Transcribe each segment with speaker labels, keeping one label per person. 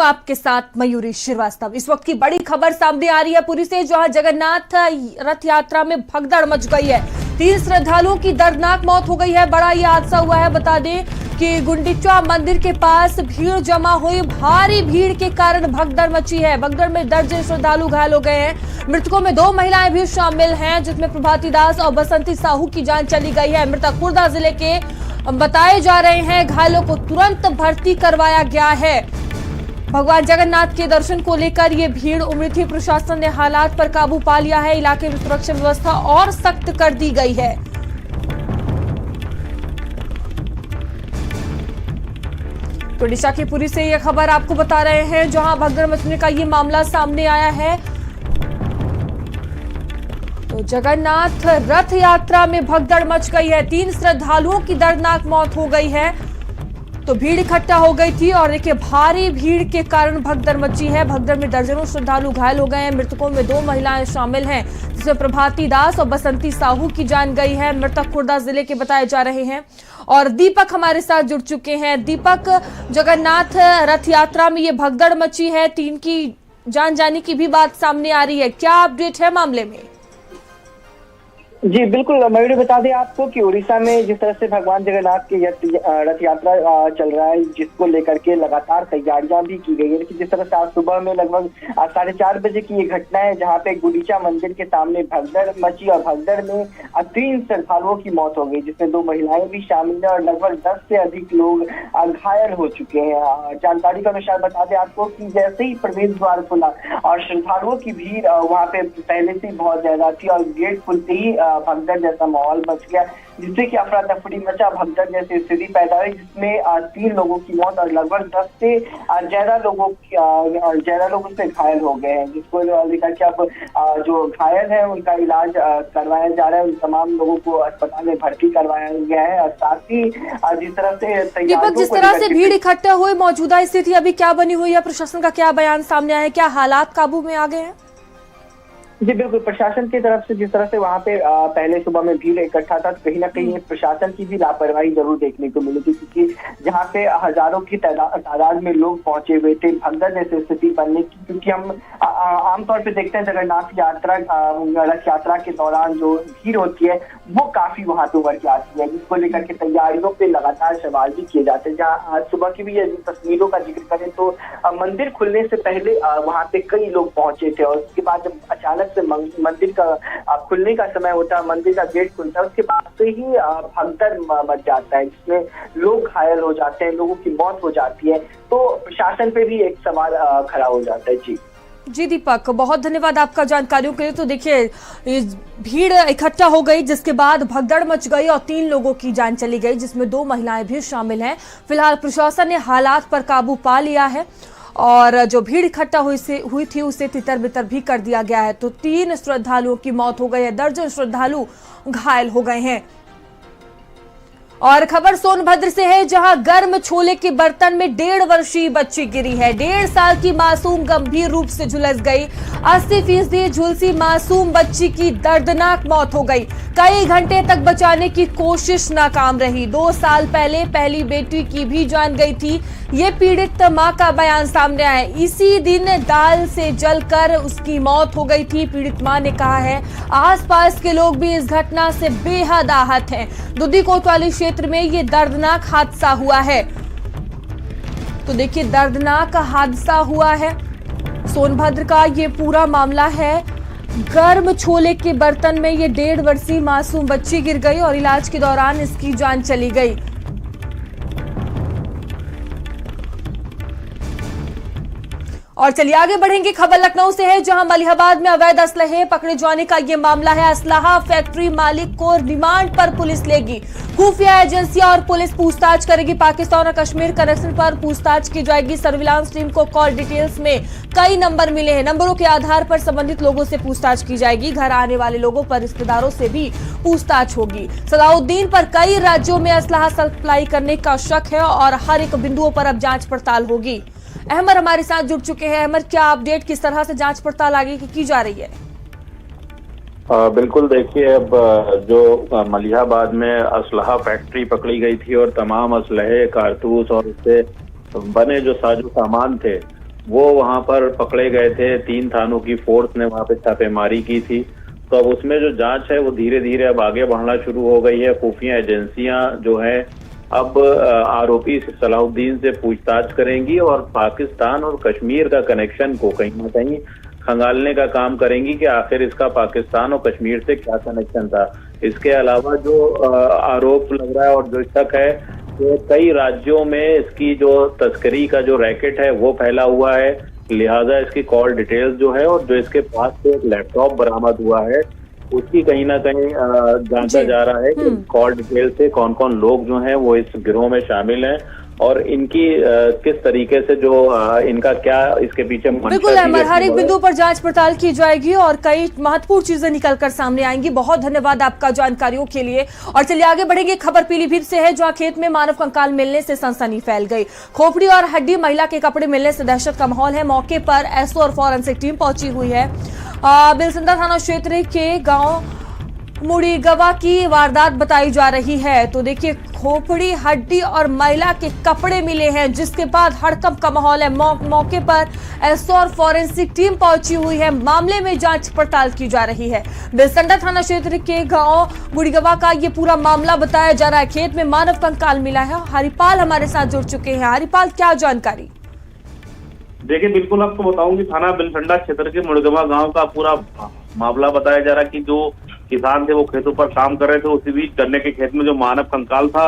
Speaker 1: आपके साथ मयूरी श्रीवास्तव। इस वक्त की बड़ी खबर सामने आ रही है पुरी से, जहां जगन्नाथ रथ यात्रा में भगदड़ मच गई है। 3 श्रद्धालुओं की दर्दनाक मौत हो गई है। बड़ा ये हादसा हुआ है। बता दें कि गुंडीचा मंदिर के पास भीड़ जमा हुई। भारी भीड़ के कारण भगदड़ मची है। भगदड़ में दर्जन श्रद्धालु घायल हो गए हैं। मृतकों में 2 महिलाएं भी शामिल हैं, जिसमें प्रभाती दास और बसंती साहू की जान चली गई है। मृतक खुर्दा जिले के बताए जा रहे हैं। घायलों को तुरंत भर्ती करवाया गया है। भगवान जगन्नाथ के दर्शन को लेकर ये भीड़ उमड़ी थी। प्रशासन ने हालात पर काबू पा लिया है। इलाके में सुरक्षा व्यवस्था और सख्त कर दी गई है। ओडिशा की पुरी से यह खबर आपको बता रहे हैं, जहां भगदड़ मचने का ये मामला सामने आया है। तो जगन्नाथ रथ यात्रा में भगदड़ मच गई है। 3 श्रद्धालुओं की दर्दनाक मौत हो गई है। तो भीड़ इकट्ठा हो गई थी और देखिए भारी भीड़ के कारण भगदड़ मची है। भगदड़ में दर्जनों श्रद्धालु घायल हो गए हैं। मृतकों में 2 महिलाएं शामिल हैं, जिसमें प्रभाती दास और बसंती साहू की जान गई है। मृतक खुर्दा जिले के बताए जा रहे हैं। और दीपक हमारे साथ जुड़ चुके हैं। दीपक, जगन्नाथ रथ यात्रा में ये भगदड़ मची है, 3 की जान जाने की भी बात सामने आ रही है। क्या अपडेट है मामले में?
Speaker 2: जी बिल्कुल मयूरी, बता दें आपको कि उड़ीसा में जिस तरह से भगवान जगन्नाथ की रथ यात्रा चल रहा है, जिसको लेकर के लगातार तैयारियां भी की गई है। लेकिन जिस तरह से आज सुबह में लगभग 4:30 बजे की ये घटना है, जहां पे गुंडीचा मंदिर के सामने भगदड़ मची और भगदड़ में 3 श्रद्धालुओं की मौत हो गई, जिसमें 2 महिलाएं भी शामिल है और लगभग 10 से अधिक लोग घायल हो चुके हैं। जानकारी के अनुसार बता दें आपको कि जैसे ही प्रवेश द्वार खुला और श्रद्धालुओं की भीड़ वहां पे पहले से बहुत ज्यादा थी और गेट खुलते ही भगदड़ जैसा माहौल बच गया, जिससे कि अफरा तफरी मचा, भगदड़ जैसी स्थिति पैदा हुई, जिसमें 3 लोगों की मौत और लगभग 10 से ज्यादा लोग उसमें घायल हो गए हैं। जिसको लेकर के अब जो घायल है उनका इलाज करवाया जा रहा है। उन तमाम लोगों को अस्पताल में भर्ती करवाया गया है। और साथ ही जिस तरह से
Speaker 1: भीड़ इकट्ठा हुई, मौजूदा स्थिति अभी क्या बनी हुई है? प्रशासन का क्या बयान सामने आया है? क्या हालात काबू में आ गए हैं?
Speaker 2: जी बिल्कुल, प्रशासन की तरफ से जिस तरह से वहां पे पहले सुबह में भीड़ इकट्ठा था, कहीं ना कहीं प्रशासन की भी लापरवाही जरूर देखने को मिली थी, क्योंकि जहां पे हजारों की तादाद में लोग पहुंचे हुए थे भगदड़ जैसी स्थिति बनने की। क्योंकि हम आमतौर पे देखते हैं जगन्नाथ यात्रा रथ यात्रा के दौरान जो भीड़ होती है वो काफी वहां पे उभर के आती है, जिसको लेकर के तैयारियों पे लगातार सवाल भी किए जाते हैं। जहाँ आज सुबह की भी यदि तस्वीरों का जिक्र करें तो मंदिर खुलने से पहले वहां पे कई लोग पहुंचे थे और उसके बाद जब अचानक से मंदिर का खुलने का समय होता है, मंदिर का गेट खुलता है, उसके बाद से ही भगदड़ मच जाता है, जिसमें लोग घायल हो जाते हैं, लोगों की मौत हो जाती है। तो प्रशासन पे भी एक सवाल खड़ा हो जाता है।
Speaker 1: जी दीपक, बहुत धन्यवाद आपका जानकारियों के लिए। तो देखिए भीड़ इकट्ठा हो गई, जिसके बाद भगदड़ मच गई और 3 लोगों की जान चली गई, जिसमें 2 महिलाएं भी शामिल हैं। फिलहाल प्रशासन ने हालात पर काबू पा लिया है और जो भीड़ इकट्ठा हुई थी उसे तितर बितर भी कर दिया गया है। तो 3 श्रद्धालुओं की मौत हो गई है, दर्जन श्रद्धालु घायल हो गए हैं। और खबर सोनभद्र से है, जहां गर्म छोले के बर्तन में 1.5 वर्षीय बच्ची गिरी है। 1.5 साल की मासूम गंभीर रूप से झुलस गई। 80% झुलसी मासूम बच्ची की दर्दनाक मौत हो गई। कई घंटे तक बचाने की कोशिश नाकाम रही। 2 साल पहले पहली बेटी की भी जान गई थी। ये पीड़ित मां का बयान सामने आया। इसी दिन दाल से जलकर उसकी मौत हो गई थी। पीड़ित मां ने कहा है आसपास के लोग भी इस घटना से बेहद आहत हैं। दुधी कोतवाली क्षेत्र में ये दर्दनाक हादसा हुआ है। तो देखिए दर्दनाक हादसा हुआ है। सोनभद्र का ये पूरा मामला है। गर्म छोले के बर्तन में ये 1.5 वर्षीय मासूम बच्ची गिर गई और इलाज के दौरान इसकी जान चली गई। और चलिए आगे बढ़ेंगे। खबर लखनऊ से है, जहां मलिहाबाद में अवैध असलहे पकड़े जाने का ये मामला है। असलहा फैक्ट्री मालिक को रिमांड पर पुलिस लेगी। खुफिया एजेंसियां और पुलिस पूछताछ करेगी। पाकिस्तान और कश्मीर कनेक्शन पर पूछताछ की जाएगी। सर्विलांस टीम को कॉल डिटेल्स में कई नंबर मिले हैं। नंबरों के आधार पर संबंधित लोगों से पूछताछ की जाएगी। घर आने वाले लोगों पर रिश्तेदारों से भी पूछताछ होगी। सलाउद्दीन पर कई राज्यों में असलहा सप्लाई करने का शक है और हर एक बिंदुओं पर अब जांच पड़ताल होगी। अहमद हमारे साथ जुड़ चुके हैं। अहमद, क्या अपडेट, किस तरह से जांच पड़ताल आगे की जा रही है?
Speaker 3: बिल्कुल, देखिए अब जो मलिहाबाद में असलहा फैक्ट्री पकड़ी गई थी और तमाम असलहे, कारतूस और उससे बने जो साजो सामान थे वो वहां पर पकड़े गए थे। 3 थानों की फोर्स ने वहां पे छापेमारी की थी। तो अब उसमें जो जांच है वो धीरे धीरे अब आगे बढ़ना शुरू हो गई है। खुफिया एजेंसियां जो है अब आरोपी सलाहुद्दीन से पूछताछ करेंगी और पाकिस्तान और कश्मीर का कनेक्शन को कहीं ना कहीं खंगालने का काम करेंगी कि आखिर इसका पाकिस्तान और कश्मीर से क्या कनेक्शन था। इसके अलावा जो आरोप लग रहा है और जो शक है कि कई राज्यों में इसकी जो तस्करी का जो रैकेट है वो फैला हुआ है, लिहाजा इसकी कॉल डिटेल्स जो है और जो इसके पास से एक लैपटॉप बरामद हुआ है उसकी कहीं ना कहीं जांचा जा रहा है कि कॉल डिटेल से कौन कौन लोग जो हैं वो इस गिरोह में शामिल हैं और इनकी किस तरीके से जो इनका क्या इसके पीछे
Speaker 1: बिल्कुल अमर, हर एक बिंदु पर जांच पड़ताल की जाएगी और कई महत्वपूर्ण चीजें निकल कर सामने आएंगी। बहुत धन्यवाद आपका जानकारियों के लिए। और चलिए आगे बढ़ेंगे। खबर पीलीभीत से है, जहां खेत में मानव कंकाल मिलने से सनसनी फैल गई। खोपड़ी और हड्डी महिला के कपड़े मिलने से दहशत का माहौल है। मौके पर एसओ और फॉरेंसिक टीम पहुंची हुई है। बिलसंदा थाना क्षेत्र के गांव मुड़ीगवा की वारदात बताई जा रही है। तो देखिए, खोपड़ी, हड्डी और महिला के कपड़े मिले हैं, जिसके बाद हड़कंप का माहौल है। मौके पर एसओ और फॉरेंसिक टीम पहुंची हुई है। मामले में जांच पड़ताल की जा रही है। बिलसंदा थाना क्षेत्र के गांव मुड़ीगवा का ये पूरा मामला बताया जा रहा है। खेत में मानव कंकाल मिला है। हरिपाल हमारे साथ जुड़ चुके हैं। हरिपाल, क्या जानकारी?
Speaker 4: देखिए, बिल्कुल आपको बताऊं कि थाना बिलसंडा क्षेत्र के मुड़गवा गांव का पूरा मामला बताया जा रहा है कि जो किसान थे वो खेतों पर काम कर रहे थे। उसी बीच गन्ने के खेत में जो मानव कंकाल था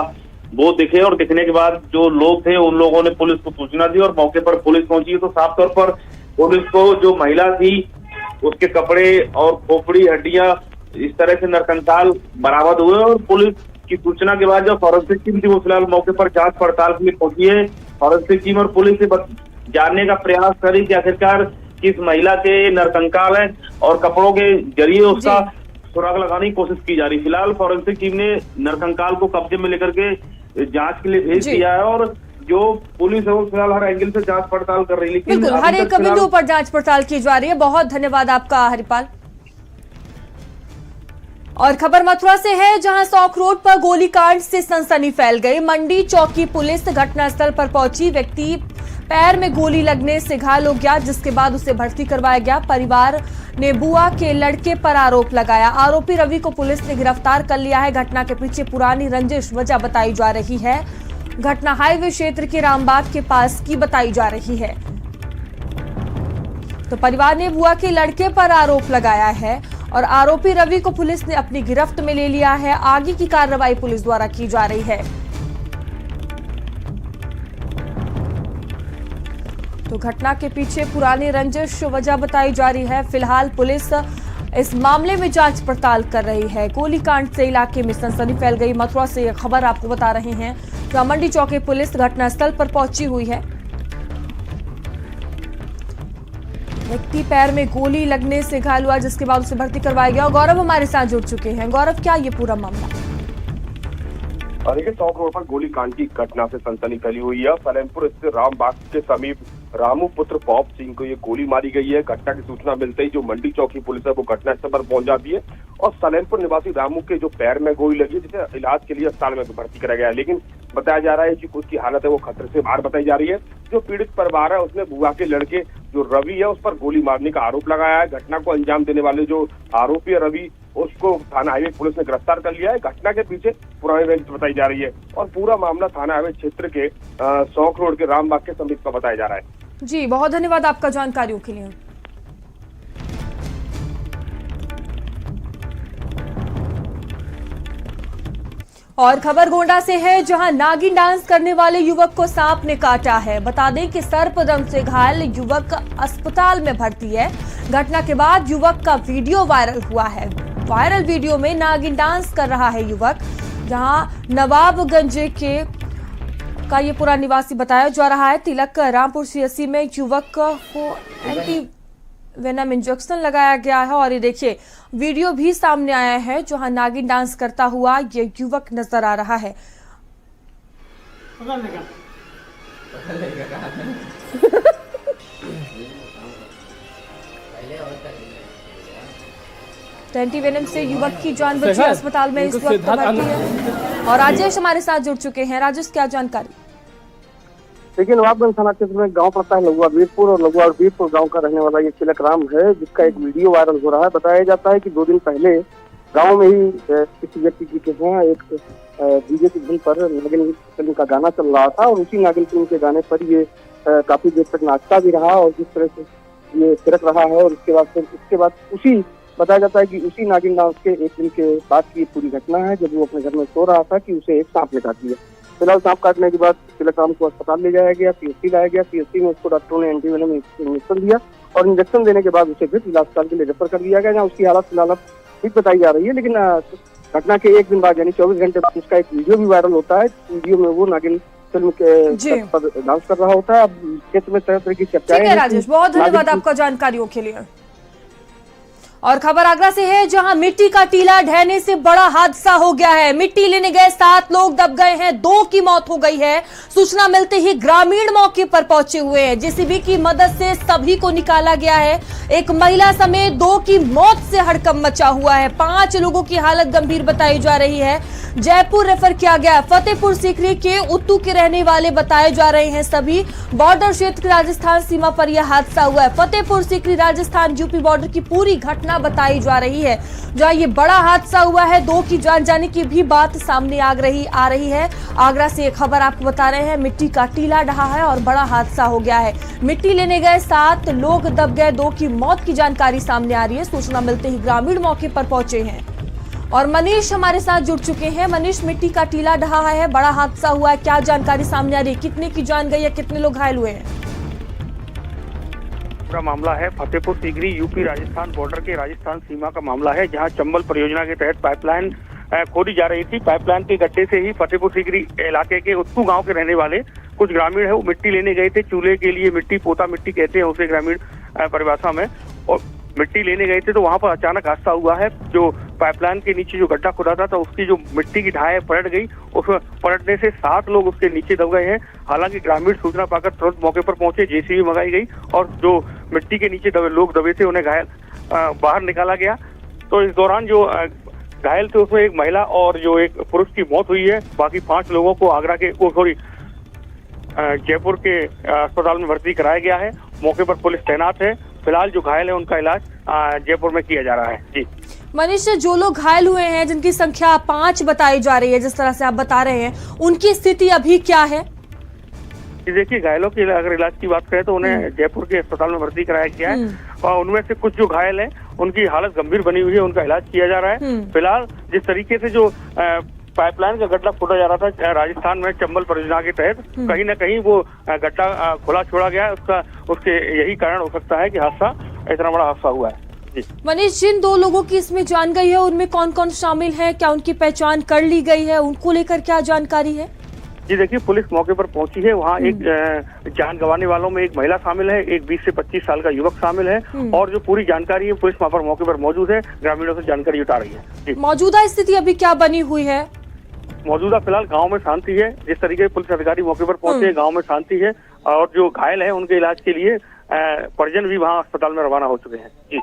Speaker 4: वो दिखे और दिखने के बाद जो लोग थे उन लोगों ने पुलिस को सूचना दी और मौके पर पुलिस पहुंची। तो साफ तौर पर पुलिस को जो महिला थी उसके कपड़े और खोपड़ी, हड्डियां, इस तरह से नरकंकाल बरामद हुए और पुलिस की सूचना के बाद जो फॉरेंसिक टीम थी वो फिलहाल मौके पर जांच पड़ताल के लिए पहुंची है। फॉरेंसिक टीम और पुलिस से जानने का प्रयास करी कि आखिरकार किस महिला के नरकंकाल है और कपड़ों के जरिए उसका सुराग लगाने की कोशिश की जा रही। फिलहाल फॉरेंसिक टीम ने नरकंकाल को कब्जे में लेकर के जांच के लिए भेज दिया है और जो पुलिस है वो फिलहाल हर एंगल से जांच पड़ताल कर रही है। लेकिन
Speaker 1: बिल्कुल, हर एक बिंदु पर जांच पड़ताल की जा रही है। बहुत धन्यवाद आपका हरिपाल। और खबर मथुरा से है, जहां सौख रोड पर गोलीकांड से सनसनी फैल गई। मंडी चौकी पुलिस घटनास्थल पर पहुंची। व्यक्ति पैर में गोली लगने से घायल हो गया, जिसके बाद उसे भर्ती करवाया गया। परिवार ने बुआ के लड़के पर आरोप लगाया। आरोपी रवि को पुलिस ने गिरफ्तार कर लिया है। घटना के पीछे पुरानी रंजिश वजह बताई जा रही है। घटना हाईवे क्षेत्र के रामबाग के पास की बताई जा रही है। तो परिवार ने बुआ के लड़के पर आरोप लगाया है और आरोपी रवि को पुलिस ने अपनी गिरफ्त में ले लिया है। आगे की कार्रवाई पुलिस द्वारा की जा रही है। तो घटना के पीछे पुरानी रंजिश वजह बताई जा रही है। फिलहाल पुलिस इस मामले में जांच पड़ताल कर रही है। गोलीकांड से इलाके में सनसनी फैल गई। मथुरा से यह खबर आपको बता रहे हैं, जहां मंडी चौकी पुलिस घटनास्थल पर पहुंची हुई है। व्यक्ति पैर में गोली लगने से घायल हुआ, जिसके बाद उसे भर्ती करवाया गया। गौरव हमारे साथ जुड़ चुके हैं। गौरव, क्या ये पूरा मामला?
Speaker 5: देखिए, सौख रोड पर गोलीकांड की घटना से सनसनी फैली हुई है। सलेमपुर स्थित रामबाग के समीप रामू पुत्र पॉप सिंह को ये गोली मारी गई है। घटना की सूचना मिलते ही जो मंडी चौकी पुलिस है वो घटनास्थल पर पहुंच जाती है और सलेमपुर निवासी रामू के जो पैर में गोली लगी है, जिसे इलाज के लिए अस्पताल में भर्ती कराया गया है। लेकिन बताया जा रहा है कि उसकी हालत है वो खतरे से बाहर बताई जा रही है। जो पीड़ित परिवार है उसने बुआ के लड़के जो रवि है उस पर गोली मारने का आरोप लगाया है। घटना को अंजाम देने वाले जो आरोपी है रवि, उसको थाना हाईवे पुलिस ने गिरफ्तार कर लिया है। घटना के पीछे पुरानी रंजिश बताई जा रही है और पूरा मामला थाना हाईवे क्षेत्र के सौख रोड के रामबाग के समीप का बताया जा रहा है।
Speaker 1: जी, बहुत धन्यवाद आपका जानकारियों के लिए। और खबर गोंडा से है, जहां नागिन डांस करने वाले युवक को सांप ने काटा है। बता दें कि सर्पदंश से घायल युवक अस्पताल में भर्ती है। घटना के बाद युवक का वीडियो वायरल हुआ है। वायरल वीडियो में नागिन डांस कर रहा है युवक, जहां नवाबगंज का ये पूरा निवासी बताया जा रहा है। तिलक रामपुर सीएससी में युवक को एंटी वेनम इंजेक्शन लगाया गया है और ये देखिए वीडियो भी सामने आया है, जहां नागिन डांस करता हुआ ये युवक नजर आ रहा है। एंटी वेनम से युवक की जान बची। अस्पताल में इस वक्त भर्ती है। और राजेश हमारे साथ जुड़ चुके हैं। राजेश, क्या जानकारी?
Speaker 6: देखिए, नवाबगंज थाना क्षेत्र में गांव पड़ता है लघुआ वीरपुर, और लघुआ वीरपुर गांव का रहने वाला ये तिलक राम है, जिसका एक वीडियो वायरल हो रहा है। बताया जाता है कि 2 दिन पहले गांव में ही किसी व्यक्ति जी के यहाँ एक डीजे की धुन पर नागिन फिल्म का गाना चल रहा था, और उसी नागिन फिल्म के गाने पर ये काफी देर तक नाचता भी रहा, और जिस तरह से ये थिरक रहा है। और उसके बाद उसी बताया जाता है कि उसी नागिन डांस के एक दिन के बाद की पूरी घटना है, जब वो अपने घर में सो रहा था कि उसे एक सांप ने काट दिया। फिलहाल सांप काटने के बाद तिलक राम को अस्पताल ले जाया गया, पीएचसी लाया गया। पीएचसी में उसको डॉक्टरों ने एंटीवेनम इंजेक्शन दिया, और इंजेक्शन देने के बाद उसे फिर इलाज अस्पताल के लिए रेफर कर दिया गया, जहाँ उसकी हालत फिलहाल अब ठीक बताई जा रही है। लेकिन घटना के एक दिन बाद यानी 24 घंटे बाद उसका एक वीडियो भी वायरल होता है। वीडियो में वो नागिन फिल्म के पर डांस कर रहा होता है। अब क्षेत्र में तरह तरह की चर्चाएं।
Speaker 1: राजेश, बहुत धन्यवाद आपका जानकारियों के लिए। और खबर आगरा से है, जहां मिट्टी का टीला ढहने से बड़ा हादसा हो गया है। मिट्टी लेने गए 7 लोग दब गए हैं, 2 की मौत हो गई है। सूचना मिलते ही ग्रामीण मौके पर पहुंचे हुए हैं। जेसीबी की मदद से सभी को निकाला गया है। एक महिला समेत 2 की मौत से हड़कंप मचा हुआ है। 5 लोगों की हालत गंभीर बताई जा रही है। जयपुर रेफर किया गया। फतेहपुर सीकरी के उत्तू के रहने वाले बताए जा रहे हैं सभी। बॉर्डर क्षेत्र राजस्थान सीमा पर यह हादसा हुआ है। फतेहपुर सीकरी राजस्थान यूपी बॉर्डर की पूरी घटना बताई जा रही है, जहां ये बड़ा हादसा हुआ है। 2 की जान जाने की भी बात सामने आ रही है। आगरा से खबर आपको बता रहे हैं, मिट्टी का टीला ढहा है और बड़ा हादसा हो गया है। मिट्टी लेने गए 7 लोग दब गए, 2 की मौत की जानकारी सामने आ रही है। सूचना मिलते ही ग्रामीण मौके पर पहुंचे हैं, और मनीष हमारे साथ जुड़ चुके हैं। मनीष, मिट्टी का टीला ढहा है, बड़ा हादसा हुआ है, क्या जानकारी सामने आ रही है? कितने की जान गई है, कितने लोग घायल हुए हैं?
Speaker 7: पूरा मामला है फतेहपुर सीकरी यूपी राजस्थान बॉर्डर के राजस्थान सीमा का मामला है, जहां चंबल परियोजना के तहत पाइपलाइन खोदी जा रही थी। पाइपलाइन के गड्ढे से ही फतेहपुर सीकरी इलाके के उत्तू गांव के रहने वाले कुछ ग्रामीण है, वो मिट्टी लेने गए थे। चूल्हे के लिए मिट्टी, पोता मिट्टी कहते हैं उसे ग्रामीण परिभाषा में, और मिट्टी लेने गए थे तो वहां पर अचानक हादसा हुआ है। जो पाइपलाइन के नीचे जो गड्ढा खुदा था तो उसकी जो मिट्टी की ढाई पलट गई। उसमें पलटने से 7 लोग उसके नीचे दब गए हैं। हालांकि ग्रामीण सूचना पाकर तुरंत मौके पर पहुंचे, जेसीबी मंगाई गई, और जो मिट्टी के नीचे लोग दबे थे उन्हें घायल बाहर निकाला गया। तो इस दौरान जो घायल थे उसमें एक महिला और जो एक पुरुष की मौत हुई है। बाकी 5 लोगों को आगरा के जयपुर के अस्पताल में भर्ती कराया गया है। मौके पर पुलिस तैनात है। फिलहाल जो घायल है उनका इलाज जयपुर में किया जा रहा है। जी
Speaker 1: मनीष, जो लोग घायल हुए हैं, जिनकी संख्या 5 बताई जा रही है, जिस तरह से आप बता रहे हैं, उनकी स्थिति अभी क्या है?
Speaker 7: देखिए, घायलों की अगर इलाज की बात करें तो उन्हें जयपुर के अस्पताल में भर्ती कराया गया है, और उनमें से कुछ जो घायल हैं उनकी हालत गंभीर बनी हुई है, उनका इलाज किया जा रहा है। फिलहाल जिस तरीके से जो पाइपलाइन का गड्ढा खोदा जा रहा था राजस्थान में चंबल परियोजना के तहत, कहीं न कहीं वो गड्ढा खुला छोड़ा गया, उसके यही कारण हो सकता है कि हादसा, इतना बड़ा हादसा हुआ है।
Speaker 1: मनीष, जिन 2 लोगों की इसमें जान गई है, उनमें कौन कौन शामिल है? क्या उनकी पहचान कर ली गई है? उनको लेकर क्या जानकारी है?
Speaker 7: जी देखिए, पुलिस मौके पर पहुंची है। वहाँ एक जान गंवाने वालों में एक महिला शामिल है, एक 20 से 25 साल का युवक शामिल है, और जो पूरी जानकारी है पुलिस वहाँ पर मौके पर मौजूद है, ग्रामीणों से जानकारी जुटा रही है।
Speaker 1: मौजूदा स्थिति अभी क्या बनी हुई है?
Speaker 7: मौजूदा फिलहाल गांव में शांति है। जिस तरीके से पुलिस अधिकारी मौके पर पहुंचे, गांव में शांति है, और जो घायल है उनके इलाज के लिए परिजन भी वहां अस्पताल में रवाना हो चुके हैं।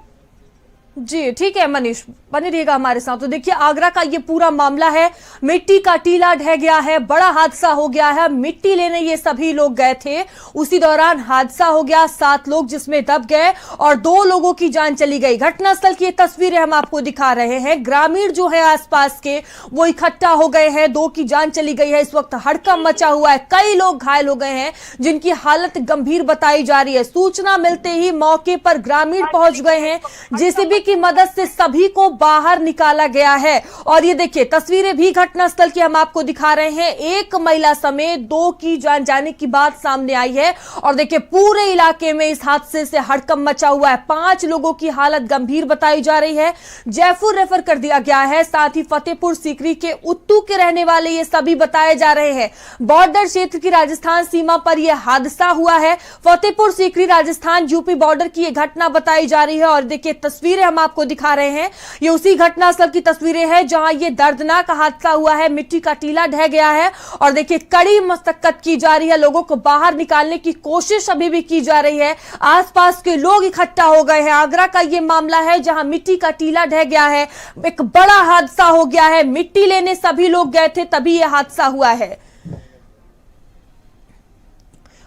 Speaker 1: जी ठीक है मनीष, बने रहिएगा हमारे साथ। तो देखिए, आगरा का ये पूरा मामला है, मिट्टी का टीला ढह गया है, बड़ा हादसा हो गया है। मिट्टी लेने ये सभी लोग गए थे, उसी दौरान हादसा हो गया। 7 लोग जिसमें दब गए और 2 लोगों की जान चली गई। घटनास्थल की ये तस्वीरें हम आपको दिखा रहे हैं। ग्रामीण जो है आसपास के, वो इकट्ठा हो गए हैं। 2 की जान चली गई है। इस वक्त हड़कंप मचा हुआ है, कई लोग घायल हो गए हैं, जिनकी हालत गंभीर बताई जा रही है। सूचना मिलते ही मौके पर ग्रामीण पहुंच गए हैं। जेसीबी की मदद से सभी को बाहर निकाला गया है। और ये देखिए, तस्वीरें भी घटनास्थल की हम आपको दिखा रहे हैं। एक महिला समेत 2 की जान जाने की बात सामने आई है। और देखिए, पूरे इलाके में इस हादसे से हड़कंप मचा हुआ है। 5 लोगों की हालत गंभीर बताई जा रही है। जयपुर रेफर कर दिया गया है। साथ ही फतेहपुर सीकरी के उत्तू के रहने वाले ये सभी बताए जा रहे हैं। बॉर्डर क्षेत्र की राजस्थान सीमा पर यह हादसा हुआ है। फतेहपुर सीकरी राजस्थान यूपी बॉर्डर की यह घटना बताई जा रही है। और देखिए, तस्वीरें हम आपको दिखा रहे हैं, ये उसी घटनास्थल की तस्वीरें हैं जहां ये दर्दनाक हादसा हुआ है। मिट्टी का टीला ढह गया है, और देखिए, कड़ी मशक्कत की जा रही है। लोगों को बाहर निकालने की कोशिश अभी भी की जा रही है। आसपास के लोग इकट्ठा हो गए हैं। आगरा का ये मामला है जहां मिट्टी का टीला ढह गया है, एक बड़ा हादसा हो गया है। मिट्टी लेने सभी लोग गए थे, तभी यह हादसा हुआ है।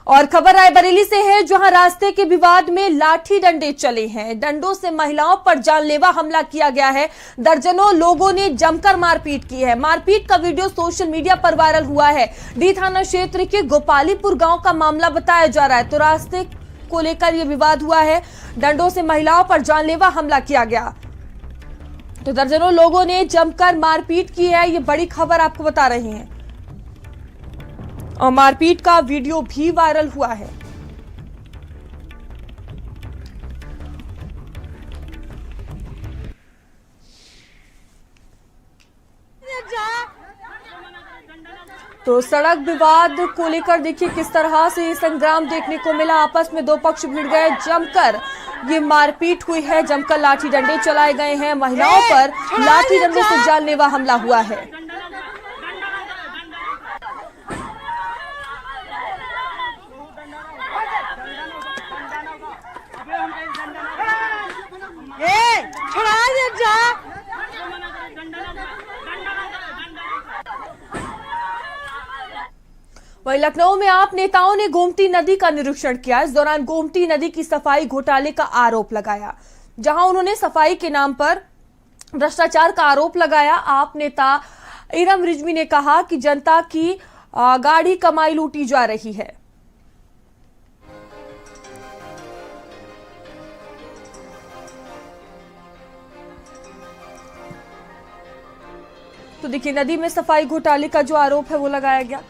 Speaker 1: और खबर रायबरेली से है, जहां रास्ते के विवाद में लाठी डंडे चले हैं। डंडों से महिलाओं पर जानलेवा हमला किया गया है। दर्जनों लोगों ने जमकर मारपीट की है। मारपीट का वीडियो सोशल मीडिया पर वायरल हुआ है। डी थाना क्षेत्र के गोपालीपुर गांव का मामला बताया जा रहा है। तो रास्ते को लेकर यह विवाद हुआ है। डंडों से महिलाओं पर जानलेवा हमला किया गया। तो दर्जनों लोगों ने जमकर मारपीट की है। ये बड़ी खबर आपको बता रहे हैं और मारपीट का वीडियो भी वायरल हुआ है। तो सड़क विवाद को लेकर देखिए किस तरह से संग्राम देखने को मिला। आपस में दो पक्ष भिड़ गए, जमकर ये मारपीट हुई है, जमकर लाठी डंडे चलाए गए हैं। महिलाओं पर लाठी डंडे से जानलेवा हमला हुआ है। वहीं लखनऊ में आप नेताओं ने गोमती नदी का निरीक्षण किया। इस दौरान गोमती नदी की सफाई घोटाले का आरोप लगाया, जहां उन्होंने सफाई के नाम पर भ्रष्टाचार का आरोप लगाया। आप नेता इरम रिजवी ने कहा कि जनता की गाढ़ी कमाई लूटी जा रही है। तो देखिए नदी में सफाई घोटाले का जो आरोप है वो लगाया गया।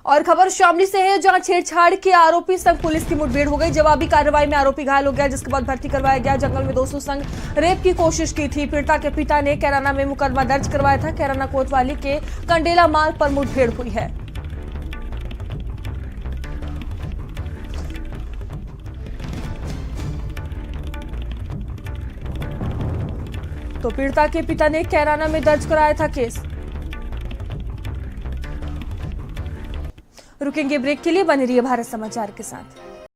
Speaker 1: और खबर शामली से है, जहां छेड़छाड़ के आरोपी संग पुलिस की मुठभेड़ हो गई। जवाबी कार्रवाई में आरोपी घायल हो गया, जिसके बाद भर्ती करवाया गया। जंगल में दोस्तों संग रेप की कोशिश की थी। पीड़िता के पिता ने कैराना में मुकदमा दर्ज करवाया था। कैराना कोतवाली के कंडेला मार्ग पर मुठभेड़ हुई है। तो पीड़िता के पिता ने कैराना में दर्ज कराया था केस। रुकेंगे ब्रेक के लिए, बने रहिए भारत समाचार के साथ।